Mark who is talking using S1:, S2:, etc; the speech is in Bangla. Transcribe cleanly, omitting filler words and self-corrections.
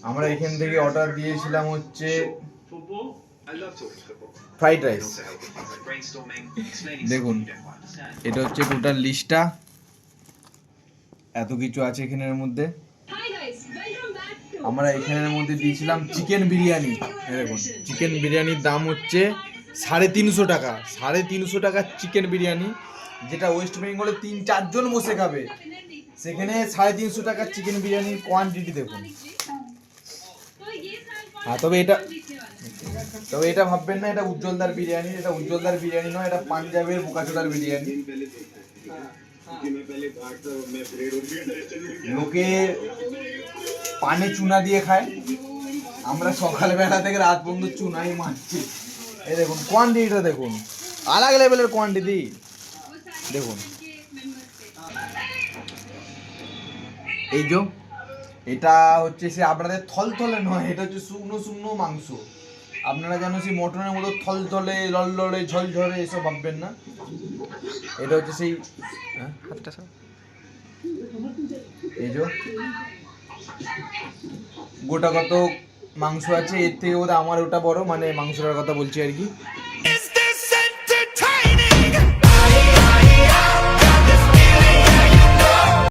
S1: আমরা এখান থেকে অর্ডার দিয়েছিলাম হচ্ছে ফ্রাইড রাইস। দেখুন এটা হচ্ছে টোটাল লিস্টটা, এত কিছু আছে এখানের মধ্যে। আমরা এখানের মধ্যে দিয়েছিলাম চিকেন বিরিয়ানি। দেখুন চিকেন বিরিয়ানির দাম হচ্ছে 350 টাকা। 350 টাকার চিকেন বিরিয়ানি, যেটা ওয়েস্ট বেঙ্গলে 3-4 জন বসে খাবে, সেখানে 350 টাকার চিকেন বিরিয়ানির কোয়ান্টিটি দেখুন। হ্যাঁ, তবে এটা ভাববেন না এটা উজ্জ্বলদার বিরিয়ানি। এটা উজ্জ্বলদার বিরিয়ানি নয়, এটা পাঞ্জাবের বোকাচোদার বিরিয়ানি। লোকে পানে চুনা দিয়ে খায়, আমরা সকালবেলা থেকে রাত পর্যন্ত চুনাই মারছি। এই দেখুন কোয়ান্টিটিটা দেখুন, আলাগ লেভেলের কোয়ান্টিটি দেখুন। এই যে এটা হচ্ছে সে আপনাদের থলথলে নয়, এটা হচ্ছে শুকনো শুকনো মাংস। আপনারা যেন সেই মটনের মতো থলথলে লড়লড়ে ঝলঝলে এসব ভাববেন না। এটা হচ্ছে সেই এই যে গোটা কত মাংস আছে, এর থেকে বোধহয় আমার ওটা বড়, মানে মাংসটার কথা বলছি আর কি।